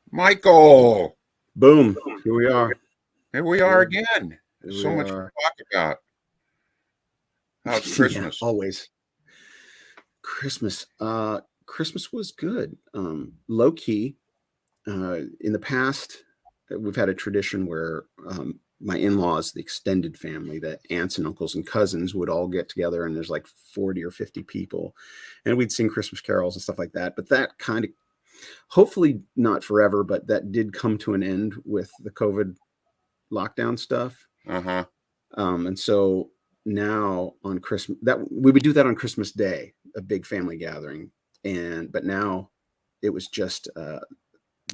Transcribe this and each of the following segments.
Michael, Boom. Here we are. here we are again. Here So we much to are. talk about. How's Christmas? Yeah, always. Christmas. Christmas was good. Low key. In the past, we've had a tradition where my in-laws, the extended family, the aunts and uncles and cousins would all get together, and there's like 40 or 50 people, and we'd sing Christmas carols and stuff like that. But that kind of, hopefully not forever, but that did come to an end with the COVID lockdown stuff. Uh-huh. And so now on Christmas, that we would do that on Christmas Day, a big family gathering. But now it was just the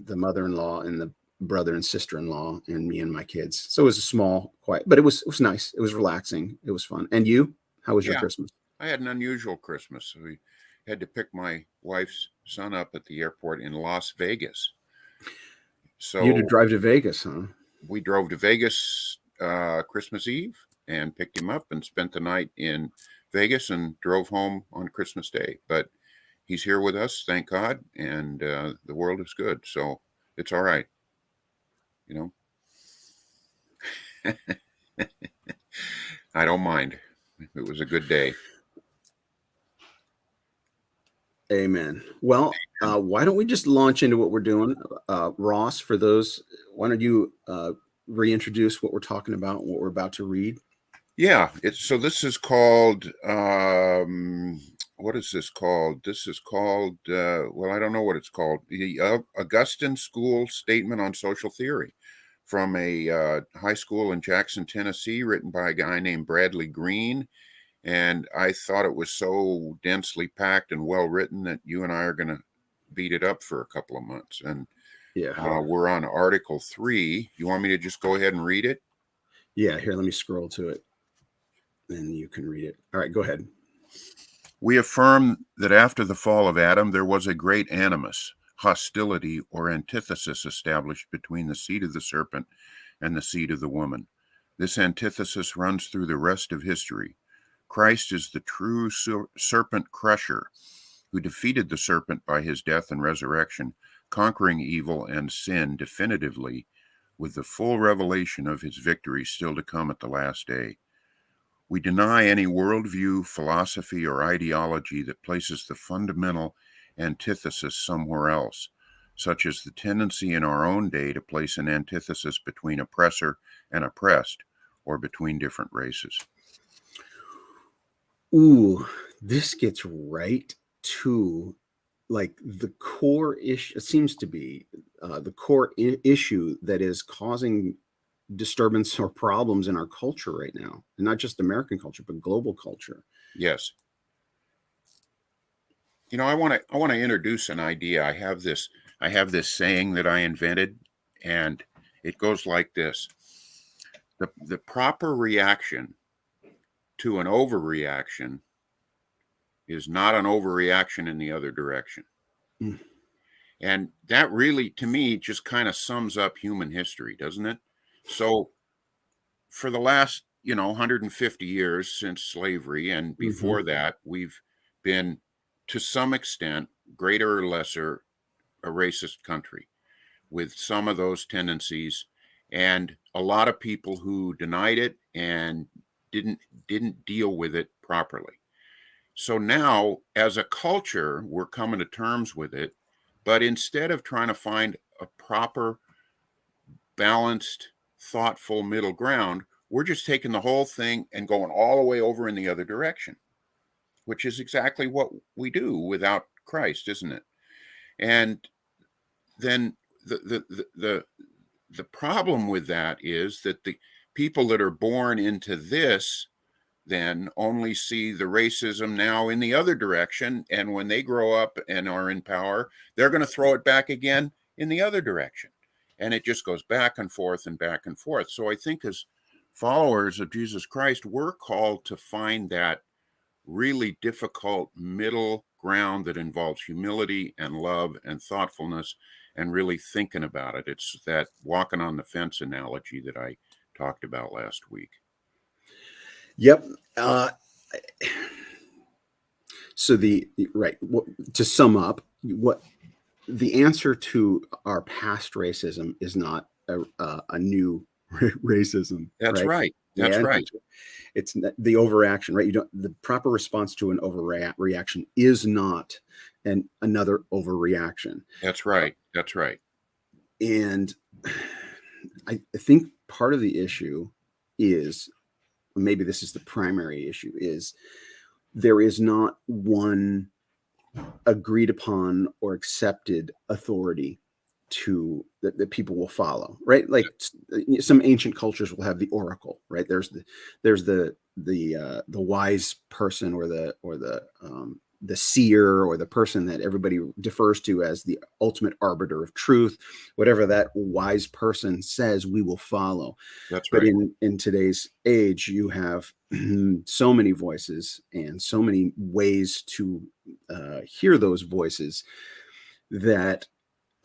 mother-in-law and the brother and sister-in-law and me and my kids. So it was a small, quiet, but it was nice. It was relaxing. It was fun. And you, how was your Yeah. Christmas? I had an unusual Christmas. We had to pick my wife's son up at the airport in Las Vegas. So You had to drive to Vegas, huh? we drove to Vegas Christmas Eve and picked him up and spent the night in Vegas and drove home on Christmas Day. But he's here with us, thank God, and the world is good. So it's all right. You know, I don't mind. It was a good day. Amen. Well, why don't we just launch into what we're doing? Ross, for those, why don't you reintroduce what we're talking about and what we're about to read? Yeah. So this is called, what is this called? This is called, well, I don't know what it's called. The Augustine School Statement on Social Theory from a high school in Jackson, Tennessee, written by a guy named Bradley Green. And I thought it was so densely packed and well written that you and I are going to beat it up for a couple of months. And Yeah. we're on Article 3. You want me to just go ahead and read it? Yeah, here, let me scroll to it. Then you can read it. All right, go ahead. We affirm that after the fall of Adam, there was a great animus, hostility, or antithesis established between the seed of the serpent and the seed of the woman. This antithesis runs through the rest of history. Christ is the true serpent crusher who defeated the serpent by his death and resurrection, conquering evil and sin definitively, with the full revelation of his victory still to come at the last day. We deny any worldview, philosophy, or ideology that places the fundamental antithesis somewhere else, such as the tendency in our own day to place an antithesis between oppressor and oppressed, or between different races. Ooh, this gets right to like the core issue. It seems to be the core issue that is causing disturbance or problems in our culture right now, and not just American culture, but global culture. Yes. You know, I want to introduce an idea. I have this saying that I invented, and it goes like this: the proper reaction to an overreaction is not an overreaction in the other direction. Mm. And that really, to me, just kind of sums up human history, doesn't it? So for the last, 150 years since slavery, and before that, we've been, to some extent, greater or lesser, a racist country with some of those tendencies, and a lot of people who denied it and didn't deal with it properly. So now, as a culture, we're coming to terms with it, but instead of trying to find a proper, balanced, thoughtful middle ground, we're just taking the whole thing and going all the way over in the other direction, which is exactly what we do without Christ, isn't it? And then the problem with that is that the people that are born into this then only see the racism now in the other direction. And when they grow up and are in power, they're going to throw it back again in the other direction. And it just goes back and forth and back and forth. So I think as followers of Jesus Christ, we're called to find that really difficult middle ground that involves humility and love and thoughtfulness and really thinking about it. It's that walking on the fence analogy that I talked about last week. Yep. So right. To sum up, what the answer to our past racism is not a new racism, That's right? right. The That's right. it's the overreaction, right? You don't the proper response to an overreaction is not another overreaction. That's right. That's right. And I think part of the issue is, maybe this is the primary issue, is there is not one agreed upon or accepted authority that people will follow, right? Like some ancient cultures will have the oracle, right? There's the wise person, or the seer, or the person that everybody defers to as the ultimate arbiter of truth. Whatever that wise person says, we will follow. That's But right. in today's age, you have so many voices and so many ways to hear those voices, that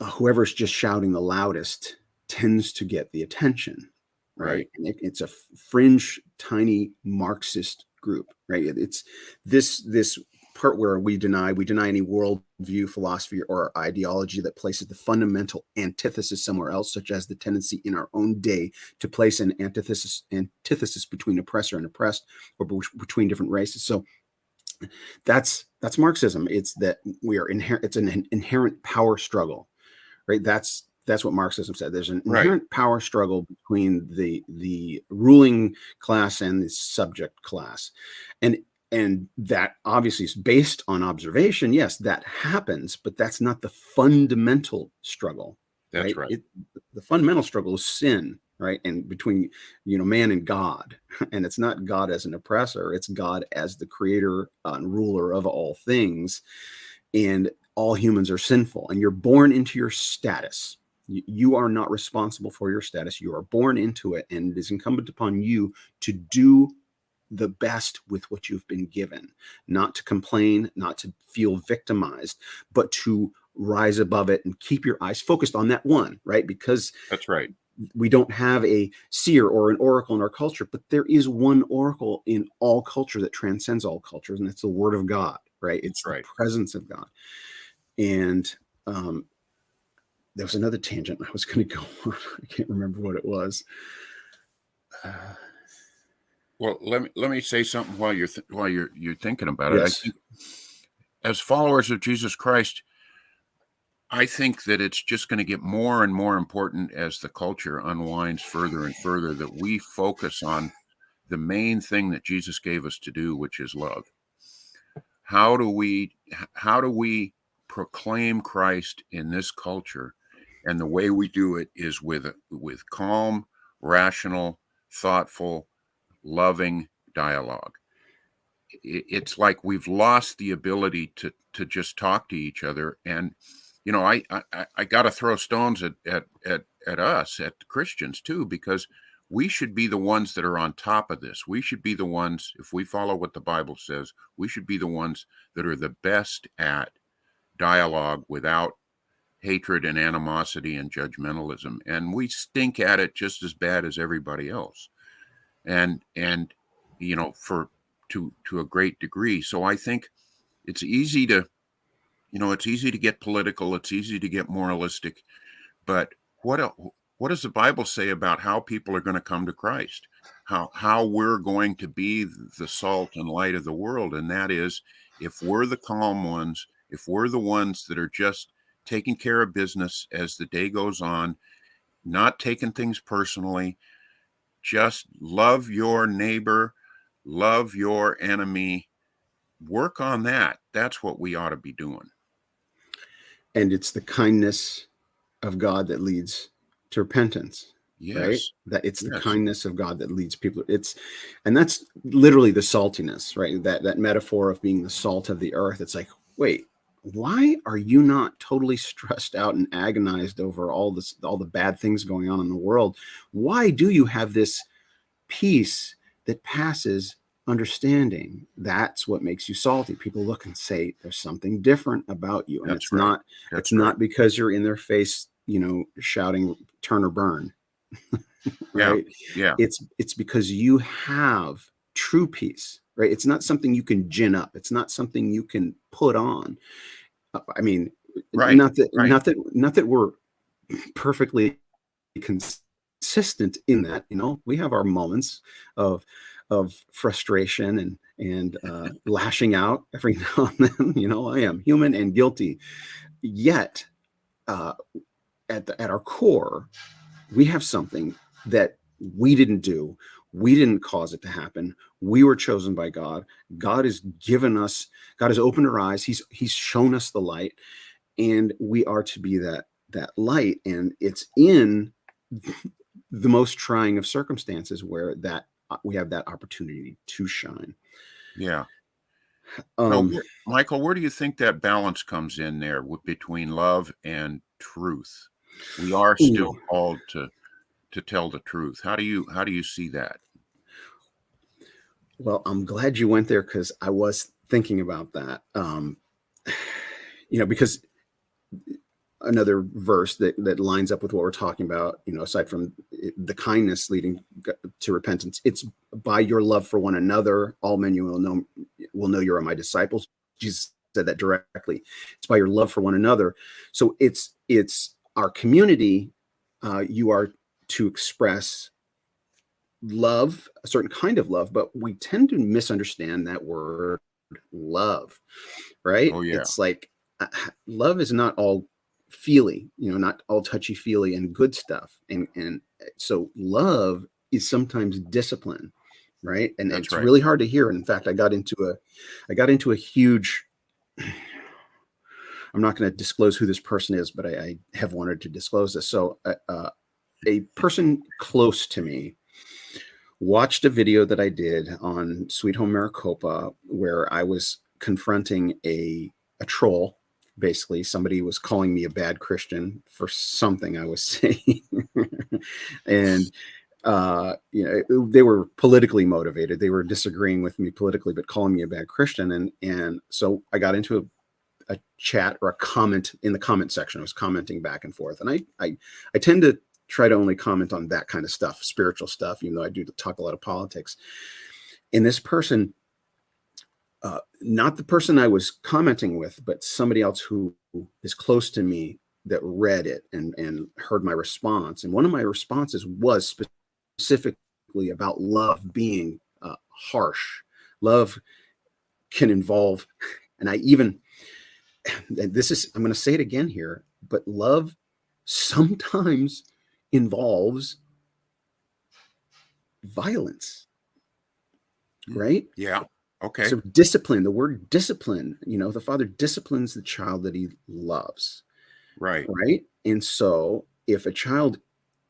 whoever's just shouting the loudest tends to get the attention, right? Right. And it's a fringe, tiny Marxist group, right? It's this part where we deny any worldview, philosophy, or ideology that places the fundamental antithesis somewhere else, such as the tendency in our own day to place an antithesis between oppressor and oppressed, or between different races. So that's Marxism. It's that we are it's an inherent power struggle, right? That's what Marxism said. There's an Right. inherent power struggle between the ruling class and the subject class, and that obviously is based on observation. Yes, that happens, but that's not the fundamental struggle, That's right? right. The fundamental struggle is sin, right? And between man and God, and it's not God as an oppressor; it's God as the creator and ruler of all things. And all humans are sinful, and you're born into your status. You are not responsible for your status. You are born into it, and it is incumbent upon you to do the best with what you've been given, not to complain, not to feel victimized, but to rise above it and keep your eyes focused on that one, right? Because That's right. we don't have a seer or an oracle in our culture, but there is one oracle in all culture that transcends all cultures, and it's the word of God, right? That's It's the right. presence of God. And there was another tangent I was going to go on. I can't remember what it was. Well, let me say something while you're thinking about it. I Yes. think as followers of Jesus Christ, I think that it's just going to get more and more important as the culture unwinds further and further, that we focus on the main thing that Jesus gave us to do, which is love. How do we proclaim Christ in this culture? And the way we do it is with calm, rational, thoughtful, loving dialogue. It's like we've lost the ability to just talk to each other. And I got to throw stones at us, at the Christians too, because we should be the ones that are on top of this. We should be the ones, if we follow what the Bible says, we should be the ones that are the best at dialogue without hatred and animosity and judgmentalism. And we stink at it just as bad as everybody else. And for to a great degree. So I think it's easy to get political, it's easy to get moralistic, but what does the Bible say about how people are going to come to Christ? How we're going to be the salt and light of the world? And that is, if we're the calm ones, if we're the ones that are just taking care of business as the day goes on, not taking things personally, just love your neighbor, love your enemy, work on that. That's what we ought to be doing. And it's the kindness of God that leads to repentance, right? Yes. That it's the Yes. kindness of God that leads people. And that's literally the saltiness, right? That metaphor of being the salt of the earth. It's like, wait, why are you not totally stressed out and agonized over all the bad things going on in the world? Why do you have this peace that passes understanding? That's what makes you salty. People look and say there's something different about you, and That's right. it's That's right. not because you're in their face, shouting turn or burn. Yeah. right? Yeah. It's because you have true peace, right? It's not something you can gin up. It's not something you can put on. I mean, Right. Right. not that we're perfectly consistent in that. We have our moments of frustration and lashing out every now and then. I am human and guilty. Yet, uh, at our core, we have something that we didn't do. We didn't cause it to happen. We were chosen by God. God has given us. God has opened our eyes. He's shown us the light, and we are to be that light. And it's in the most trying of circumstances where that we have that opportunity to shine. Yeah. So, Um, Michael, where do you think that balance comes in there between love and truth? We are still ooh, called to tell the truth. How do you see that? well, I'm glad you went there because I was thinking about that. Because another verse that lines up with what we're talking about, aside from the kindness leading to repentance, it's by your love for one another, all men you will know you are my disciples. Jesus said that directly. It's by your love for one another. So it's our community. You are to express love, a certain kind of love, but we tend to misunderstand that word love, right? Oh, yeah. It's like love is not all feely, not all touchy feely and good stuff. And so love is sometimes discipline, right? And That's it's right. really hard to hear. In fact, I got into a huge, I'm not going to disclose who this person is, but I have wanted to disclose this. So a person close to me watched a video that I did on Sweet Home Maricopa where I was confronting a troll. Basically, somebody was calling me a bad Christian for something I was saying, and they were politically motivated. They were disagreeing with me politically, but calling me a bad Christian. And so I got into a chat or a comment in the comment section. I was commenting back and forth, and I tend to try to only comment on that kind of stuff, spiritual stuff, even though I do talk a lot of politics. And this person, not the person I was commenting with, but somebody else who is close to me that read it and heard my response. And one of my responses was specifically about love being harsh. Love can involve, and I'm going to say it again here, but love sometimes involves violence, Mm. right? Yeah. Okay. So discipline, the word discipline, the father disciplines the child that he loves, Right. right? And so if a child,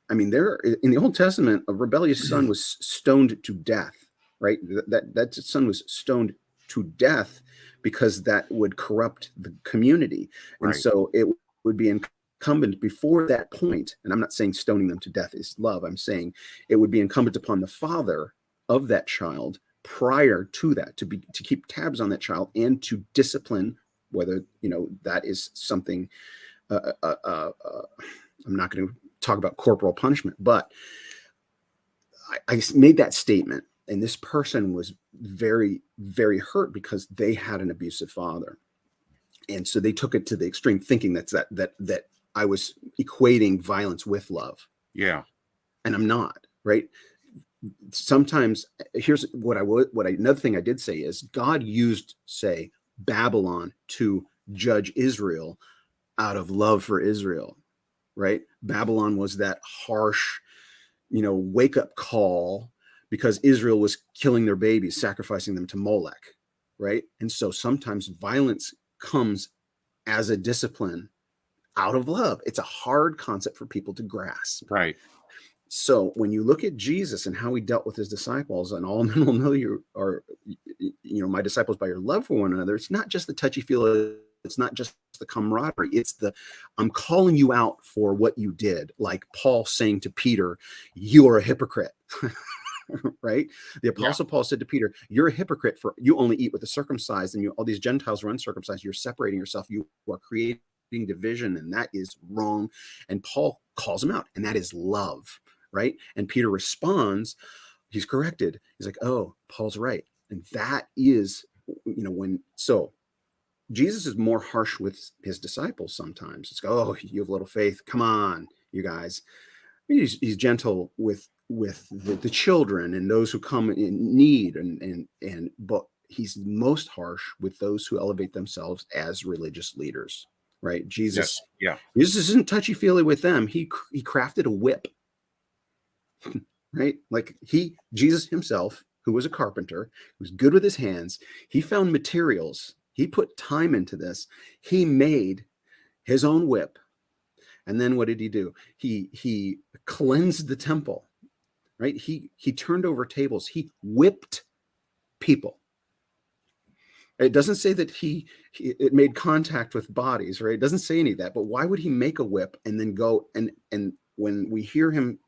there in the Old Testament, a rebellious son was stoned to death, right? That son was stoned to death because that would corrupt the community. And Right. so it would be incumbent before that point, and I'm not saying stoning them to death is love. I'm saying it would be incumbent upon the father of that child prior to that to keep tabs on that child and to discipline, whether that is something. I'm not going to talk about corporal punishment, but I made that statement, and this person was very, very hurt because they had an abusive father, and so they took it to the extreme, thinking that I was equating violence with love, Yeah. and I'm not. Right? Sometimes here's another thing I did say is God used, say, Babylon to judge Israel out of love for Israel. Right? Babylon was that harsh, wake up call because Israel was killing their babies, sacrificing them to Molech, right? And so sometimes violence comes as a discipline out of love. It's a hard concept for people to grasp. Right. So when you look at Jesus and how he dealt with his disciples, and all men will know you are, my disciples by your love for one another, it's not just the touchy feely. It's not just the camaraderie. It's I'm calling you out for what you did. Like Paul saying to Peter, you are a hypocrite, right? The Yeah. apostle Paul said to Peter, you're a hypocrite for you only eat with the circumcised and all these Gentiles are uncircumcised. You're separating yourself. You are creating division, and that is wrong. And Paul calls him out, and that is love. right? And Peter responds, he's corrected. He's like, oh, Paul's right. And that is, when, so Jesus is more harsh with his disciples sometimes. It's, oh, you have little faith. Come on, you guys. He's gentle with the children and those who come in need, but he's most harsh with those who elevate themselves as religious leaders, right? Yes. Yeah. Jesus isn't touchy-feely with them. He crafted a whip, right? Like Jesus himself, who was a carpenter, who was good with his hands, he found materials. He put time into this. He made his own whip. And then what did he do? He cleansed the temple, right? He turned over tables. He whipped people. It doesn't say that it made contact with bodies, right? It doesn't say any of that. But why would he make a whip and then go and when we hear him,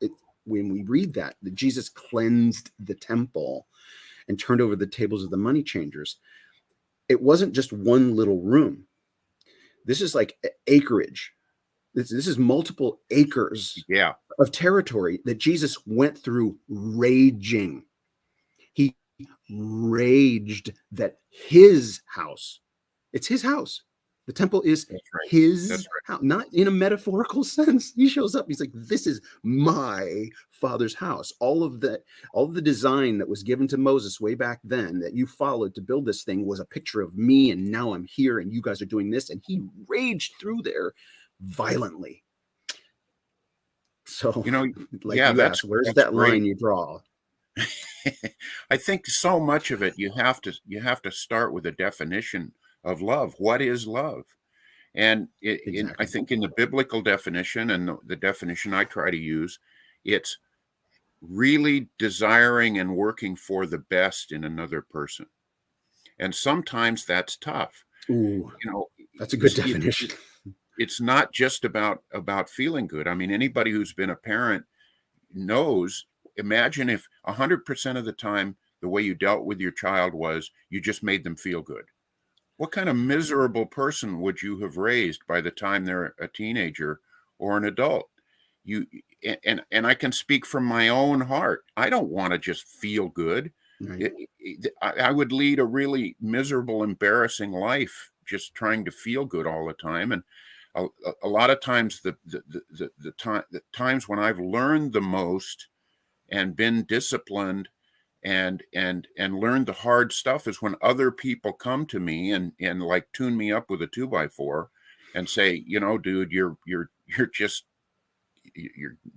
when we read that Jesus cleansed the temple and turned over the tables of the money changers, it wasn't just one little room. This is like acreage. This is multiple acres of territory that Jesus went through raging. He raged that his house, it's his house. The temple is his house, not in a metaphorical sense. He shows up. He's like, this is my Father's house. All of the design that was given to Moses way back then that you followed to build this thing was a picture of me. And now I'm here and you guys are doing this. And he raged through there violently. So, like you asked, where's that line you draw? I think so much of it you have to start with a definition of love. What is love? And I think in the biblical definition and the definition I try to use, it's really desiring and working for the best in another person. And sometimes that's tough. Ooh, that's a good definition. It's not just about feeling good. I mean, anybody who's been a parent knows, imagine if 100% of the time the way you dealt with your child was you just made them feel good. What kind of miserable person would you have raised by the time they're a teenager or an adult? And I can speak from my own heart. I don't want to just feel good. Right. I would lead a really miserable, embarrassing life just trying to feel good all the time. And a lot of times the times when I've learned the most and been disciplined and learned the hard stuff is when other people come to me and like tune me up with a 2x4 and say, dude, you're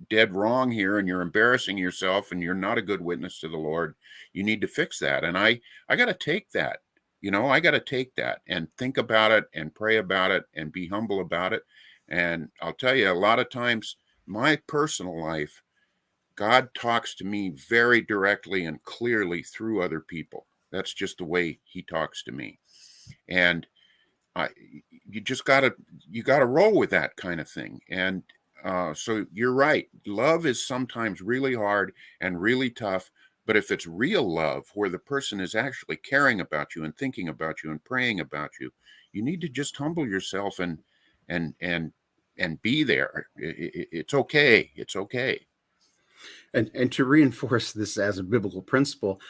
dead wrong here and you're embarrassing yourself and you're not a good witness to the Lord. You need to fix that. And I got to take that. I got to take that and think about it and pray about it and be humble about it. And I'll tell you, a lot of times, my personal life, God talks to me very directly and clearly through other people. That's just the way he talks to me. And you got to roll with that kind of thing. And so you're right. Love is sometimes really hard and really tough. But if it's real love, where the person is actually caring about you and thinking about you and praying about you, you need to just humble yourself and be there. It's okay. It's okay. And to reinforce this as a biblical principle,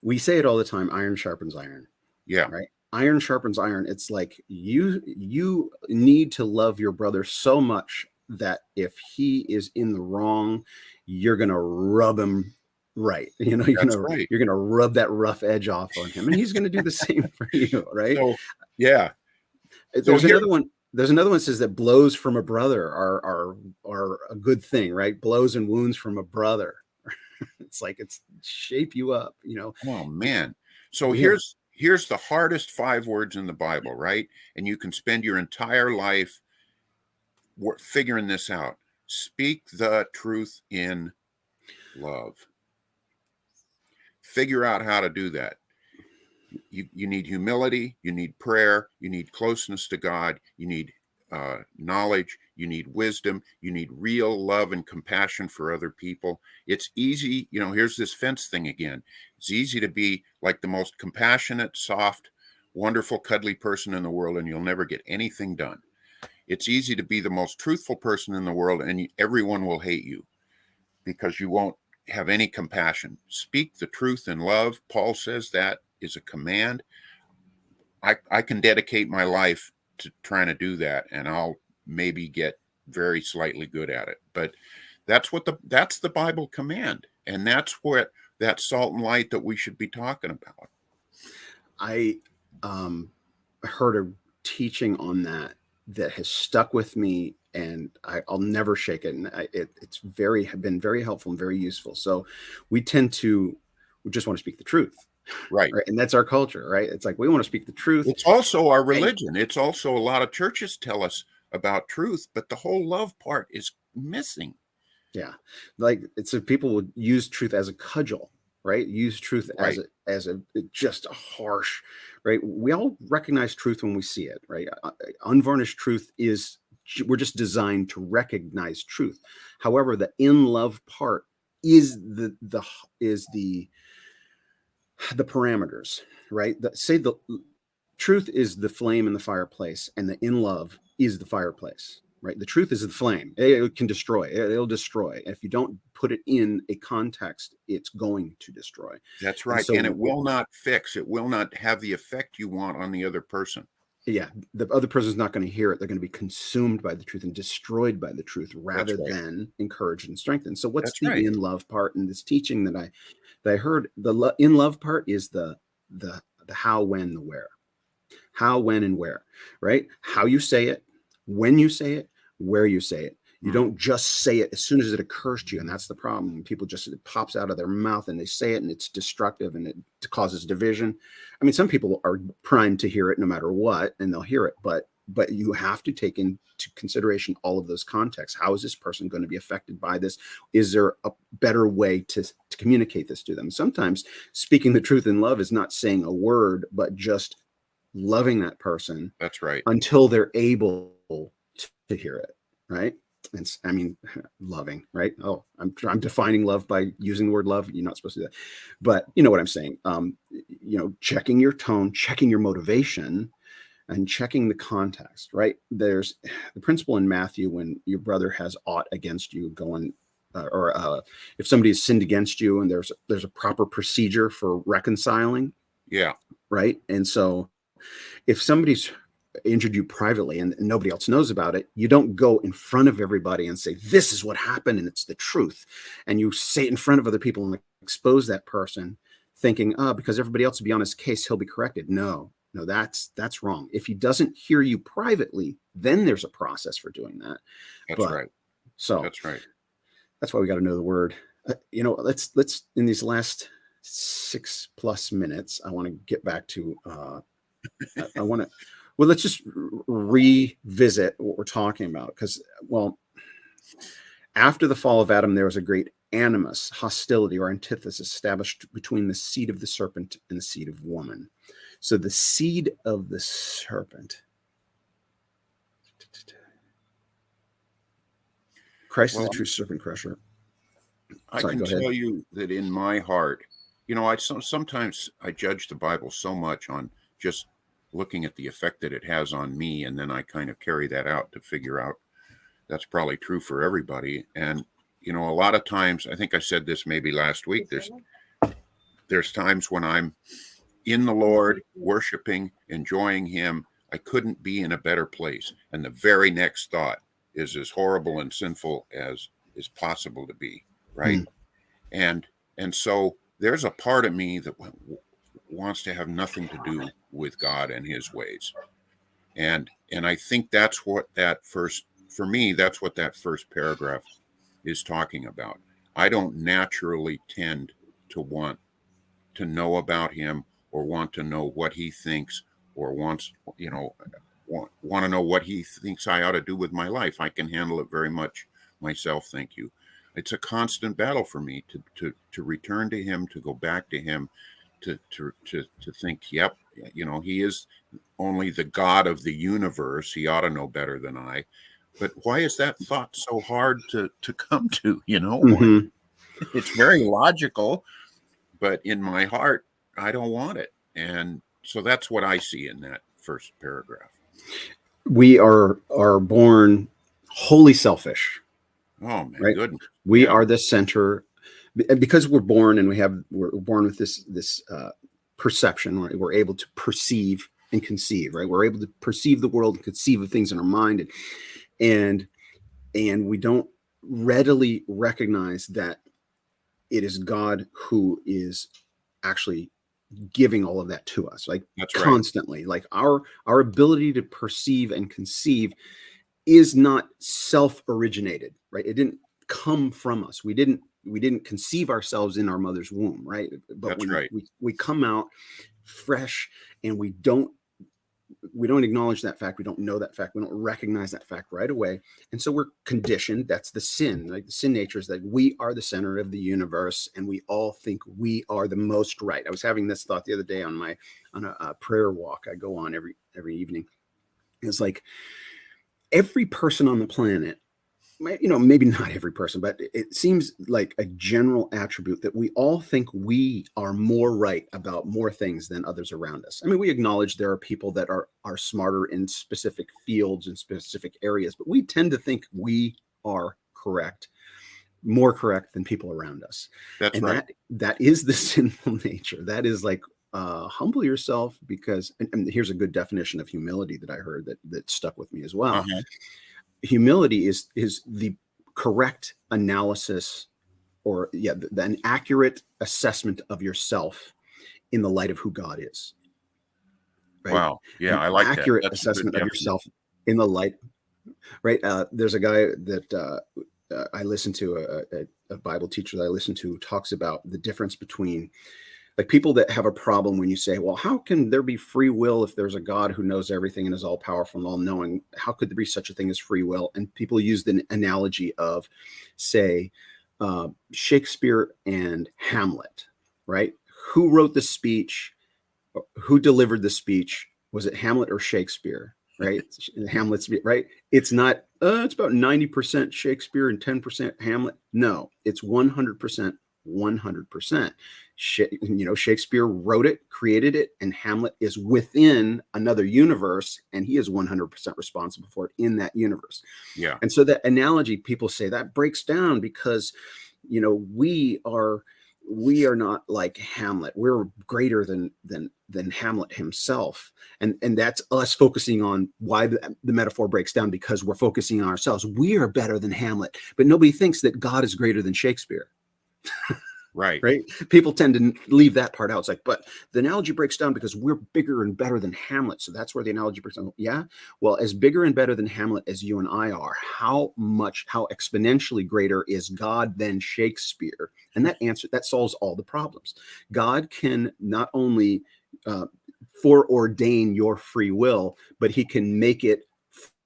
we say it all the time: iron sharpens iron. Yeah. Right. Iron sharpens iron. It's like you need to love your brother so much that if he is in the wrong, you're gonna rub him right. You're gonna rub that rough edge off on him, and he's gonna do the same for you, right? So, yeah. There's another one that says that blows from a brother are a good thing, right? Blows and wounds from a brother. It's like it's shape you up, Oh man. So here's the hardest 5 words in the Bible, right? And you can spend your entire life figuring this out. Speak the truth in love. Figure out how to do that. You need humility, you need prayer, you need closeness to God, you need knowledge, you need wisdom, you need real love and compassion for other people. It's easy, here's this fence thing again. It's easy to be like the most compassionate, soft, wonderful, cuddly person in the world, and you'll never get anything done. It's easy to be the most truthful person in the world, and everyone will hate you. because you won't have any compassion. Speak the truth in love. Paul says that is a command. I can dedicate my life to trying to do that, and I'll maybe get very slightly good at it. But that's the Bible command, and that's what that salt and light that we should be talking about. I heard a teaching on that that has stuck with me, and I'll never shake it. And it's been very helpful and very useful. So we just want to speak the truth, Right. right? And that's our culture, right? It's like we want to speak the truth. It's also our And religion. It's also a lot of churches tell us about truth, but the whole love part is missing. yeah, like it's people would use truth as a cudgel, right? Use truth Right. as a just a harsh, right? We all recognize truth when we see it, right? Unvarnished truth is we're just designed to recognize truth. However, the in love part is the parameters, right? The truth is the flame in the fireplace, and the in love is the fireplace, right? The truth is the flame. It can destroy. It'll destroy. If you don't put it in a context, it's going to destroy. That's And right. so, And it will not fix, it will not have the effect you want on the other person. yeah, the other person's not going to hear it. They're going to be consumed by the truth and destroyed by the truth That's rather right. than encouraged and strengthened. So, what's That's the right. in love part in this teaching that I heard? The in love part is the how, when, the where. How, when, and where, right? How you say it, when you say it, where you say it. You Mm, don't just say it as soon as it occurs to you. And that's the problem. People just, it pops out of their mouth and they say it and it's destructive and it causes division. I mean, some people are primed to hear it no matter what, and they'll hear it, but you have to take into consideration all of those contexts. How is this person going to be affected by this? Is there a better way to communicate this to them? Sometimes speaking the truth in love is not saying a word, but just loving that person that's right. until they're able to hear it, right? And I mean, loving, right? Oh, I'm defining love by using the word love. You're not supposed to do that, but you know what I'm saying. Checking your tone, checking your motivation, and checking the context, right? There's the principle in Matthew when your brother has aught against you, going or if somebody has sinned against you, and there's a proper procedure for reconciling, Yeah, right? And so if somebody's injured you privately and nobody else knows about it, you don't go in front of everybody and say, this is what happened and it's the truth. And you say it in front of other people and expose that person thinking, because everybody else will be on his case, he'll be corrected. No, that's wrong. If he doesn't hear you privately, then there's a process for doing that. that's But right. so That's right. that's why we got to know the word. Let's in these last 6+ minutes, I want to get back to I want to, well, let's just revisit what we're talking about. Because, well, after the fall of Adam, there was a great animus, hostility, or antithesis established between the seed of the serpent and the seed of woman. So the seed of the serpent, Christ is the Well, true serpent crusher. I Sorry, can go ahead. tell you that in my heart, sometimes I judge the Bible so much on just looking at the effect that it has on me, and then I kind of carry that out to figure out that's probably true for everybody. And a lot of times, I think I said this maybe last week. There's times when I'm in the Lord, worshiping, enjoying Him. I couldn't be in a better place, and the very next thought is as horrible and sinful as is possible to be. Right. Hmm. And so there's a part of me that wants to have nothing to do with God and His ways. And I think that's what for me, that's what that first paragraph is talking about. I don't naturally tend to want to know about Him, or want to know what He thinks, or want to know what He thinks I ought to do with my life. I can handle it very much myself, thank you. It's a constant battle for me to return to Him, to go back to Him, to think, yep, He is only the God of the universe. He ought to know better than I. But why is that thought so hard to come to? Mm-hmm. It's very logical, but in my heart, I don't want it. And so that's what I see in that first paragraph. We are born wholly selfish. Oh my right? goodness. We Yeah, are the center because we're born and we're born with this perception, right? We're able to perceive and conceive, right? We're able to perceive the world and conceive of things in our mind, and and we don't readily recognize that it is God who is actually giving all of that to us, like that's right. constantly. Like our ability to perceive and conceive is not self-originated, right? It didn't come from us. We didn't conceive ourselves in our mother's womb, right? But That's we right. we we come out fresh, and we don't acknowledge that fact. We don't know that fact. We don't recognize that fact right away. And so we're conditioned. That's the sin. Like the sin nature is that we are the center of the universe and we all think we are the most right. I was having this thought the other day on a prayer walk I go on every evening. It's like every person on the planet, maybe not every person, but it seems like a general attribute that we all think we are more right about more things than others around us. I mean, we acknowledge there are people that are smarter in specific fields and specific areas, but we tend to think we are correct, more correct than people around us. That's And right. that is the sinful nature. That is like humble yourself because and here's a good definition of humility that I heard that stuck with me as well. Uh-huh. Humility is the correct analysis, or an accurate assessment of yourself in the light of who God is, right? Wow. Yeah, An I like that. accurate That's a good assessment of definition. yourself in the light, right? There's a guy that I listen to, a Bible teacher that I listen to, who talks about the difference between like people that have a problem when you say, well, how can there be free will if there's a God who knows everything and is all powerful and all knowing? How could there be such a thing as free will? And people use the analogy of, say, Shakespeare and Hamlet, right? Who wrote the speech? Who delivered the speech? Was it Hamlet or Shakespeare? Right? Hamlet's right. It's not. It's about 90% Shakespeare and 10% Hamlet. No, it's 100%. 100%. Shakespeare wrote it, created it, and Hamlet is within another universe, and he is 100% responsible for it in that universe. Yeah, And so that analogy, people say that breaks down because we are not like Hamlet. We're greater than Hamlet himself, and that's us focusing on why the metaphor breaks down, because we're focusing on ourselves. We are better than Hamlet, but nobody thinks that God is greater than Shakespeare. right. Right? People tend to leave that part out. It's like, but the analogy breaks down because we're bigger and better than Hamlet. So that's where the analogy breaks down. Yeah. Well, as bigger and better than Hamlet as you and I are, how exponentially greater is God than Shakespeare? And that solves all the problems. God can not only foreordain your free will, but he can make it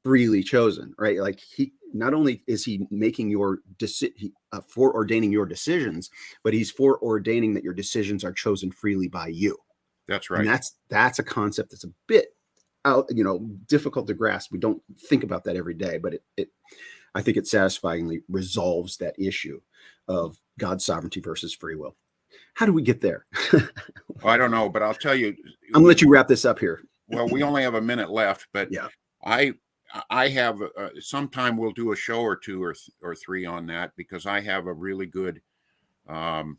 freely chosen, right? Like he not only is he making foreordaining your decisions, but he's foreordaining that your decisions are chosen freely by you. That's And right. that's a concept that's a bit out, difficult to grasp. We don't think about that every day, but it I think it satisfyingly resolves that issue of God's sovereignty versus free will. How do we get there? I don't know, but I'll tell you, I'm gonna let you wrap this up here. well, we only have a minute left, but Yeah. I I have sometime we'll do a show or two or three on that because I have a really good um,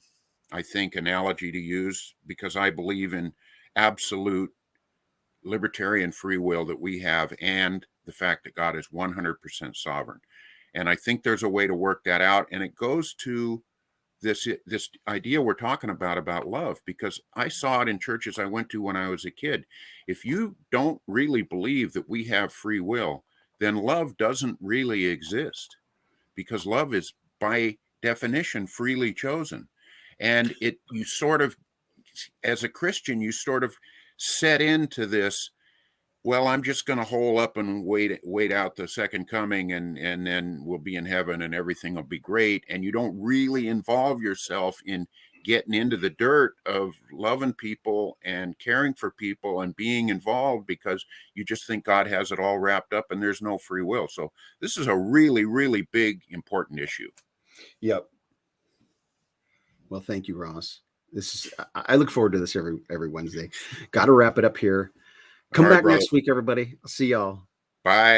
I think analogy to use because I believe in absolute libertarian free will that we have and the fact that God is 100% sovereign. And I think there's a way to work that out, and it goes to this idea we're talking about love, because I saw it in churches I went to when I was a kid. If you don't really believe that we have free will, then love doesn't really exist, because love is by definition freely chosen. And it you sort of, as a Christian, you sort of set into this, well, I'm just going to hole up and wait out the second coming, and then we'll be in heaven and everything will be great. And you don't really involve yourself in getting into the dirt of loving people and caring for people and being involved, because you just think God has it all wrapped up and there's no free will. So this is a really, really big, important issue. Yep. Well, thank you, Ross. I look forward to this every Wednesday. Got to wrap it up here. All Come right, back brother. next week, everybody. I'll see y'all. Bye.